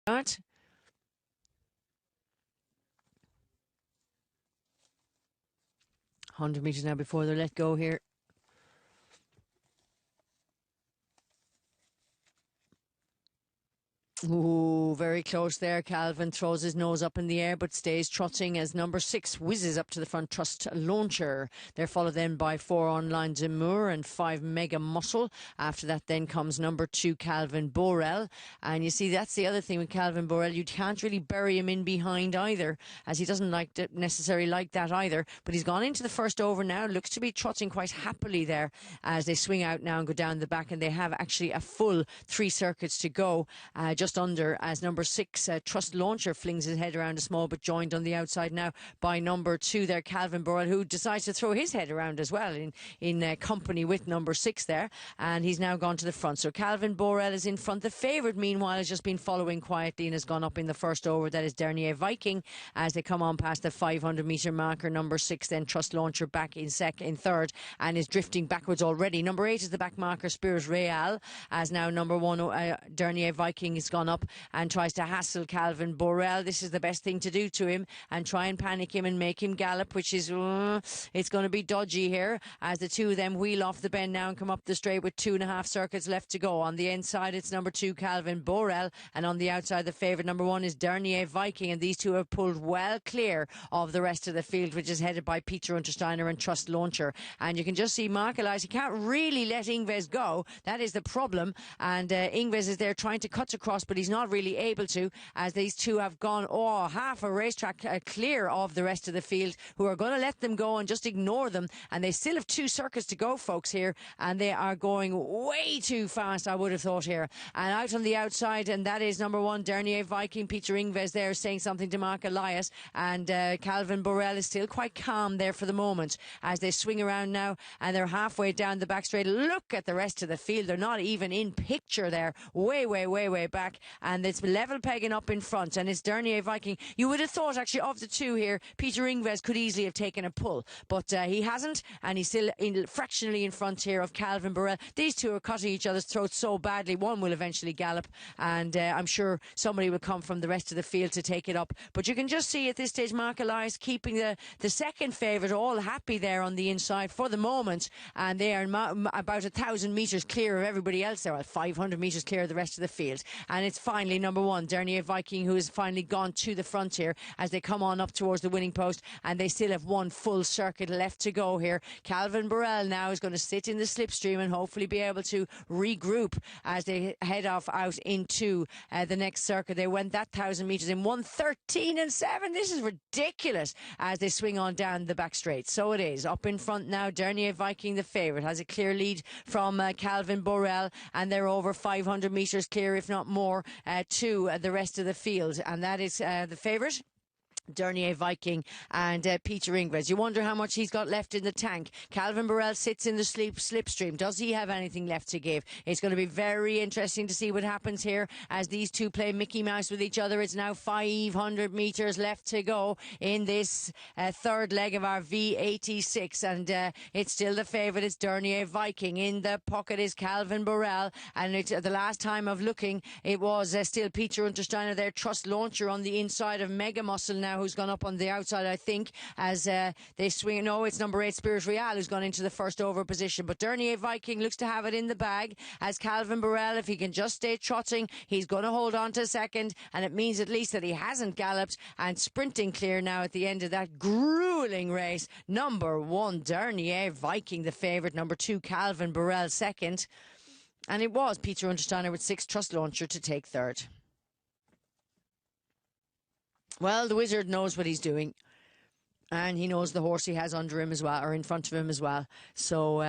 Not. 100 metres now before they're let go here. Ooh, very close there. Calvin throws his nose up in the air but stays trotting as number 6 whizzes up to the front. Trust Launcher. They're followed then by 4 Online Demure and 5 Mega Muscle. After that then comes number 2 Calvin Borel. And you see, that's the other thing with Calvin Borel. You can't really bury him in behind either, as he doesn't necessarily like that either. But he's gone into the first over now. Looks to be trotting quite happily there as they swing out now and go down the back. And they have actually a full 3 circuits to go. Just under as number 6 Trust Launcher flings his head around a small, but joined on the outside now by number 2 there Calvin Borel, who decides to throw his head around as well in company with number 6 there, and he's now gone to the front. So Calvin Borel is in front. The favourite meanwhile has just been following quietly and has gone up in the first over. That is Dernier Viking as they come on past the 500 metre marker. Number 6 then Trust Launcher back in third and is drifting backwards already. Number 8 is the back marker Spirit Real, as now number 1 Dernier Viking has gone up and tries to hassle Calvin Borel. This is the best thing to do to him and try and panic him and make him gallop, which is it's going to be dodgy here as the two of them wheel off the bend now and come up the straight with 2.5 circuits left to go. On the inside it's number 2 Calvin Borel, and on the outside the favourite number 1 is Dernier Viking, and these two have pulled well clear of the rest of the field, which is headed by Peter Untersteiner and Trust Launcher. And you can just see Mark Elias, he can't really let Ingves go. That is the problem, and Ingves is there trying to cut across, but he's not really able to, as these two have gone half a racetrack clear of the rest of the field, who are going to let them go and just ignore them. And they still have 2 circuits to go, folks, here, and they are going way too fast, I would have thought here. And out on the outside, and that is number 1 Dernier Viking. Peter Ingves there saying something to Mark Elias, and Calvin Borel is still quite calm there for the moment as they swing around now, and they're halfway down the back straight. Look at the rest of the field, they're not even in picture there, way back, and it's level pegging up in front, and it's Dernier Viking. You would have thought actually of the two here, Peter Ingves could easily have taken a pull, but he hasn't, and he's still fractionally in front here of Calvin Borel. These two are cutting each other's throats so badly. One will eventually gallop, and I'm sure somebody will come from the rest of the field to take it up. But you can just see at this stage Mark Elias keeping the second favourite all happy there on the inside for the moment, and they are about 1,000 metres clear of everybody else there, 500 metres clear of the rest of the field. And it's finally number 1 Dernier Viking who has finally gone to the front here as they come on up towards the winning post, and they still have 1 full circuit left to go here. Calvin Borel now is going to sit in the slipstream and hopefully be able to regroup as they head off out into the next circuit. They went that 1,000 metres in 1:13.7. This is ridiculous as they swing on down the back straight. So it is up in front now. Dernier Viking, the favourite, has a clear lead from Calvin Borel, and they're over 500 metres clear, if not more, to the rest of the field, and that is the favourite Dernier Viking and Peter Ingves. You wonder how much he's got left in the tank. Calvin Borel sits in the slipstream. Does he have anything left to give? It's going to be very interesting to see what happens here as these two play Mickey Mouse with each other. It's now 500 metres left to go in this third leg of our V86, and it's still the favourite. It's Dernier Viking. In the pocket is Calvin Borel, and the last time of looking it was still Peter Untersteiner there. Trust Launcher on the inside of Mega Muscle now, who's gone up on the outside, I think, as they swing. No, it's number 8 Spirit Real who's gone into the first over position, but Dernier Viking looks to have it in the bag as Calvin Borel, if he can just stay trotting, he's going to hold on to second, and it means at least that he hasn't galloped, and sprinting clear now at the end of that gruelling race. Number 1 Dernier Viking the favourite, number 2 Calvin Borel second, and it was Peter Untersteiner with 6 Trust Launcher to take third. Well, the wizard knows what he's doing, and he knows the horse he has under him as well, or in front of him as well. So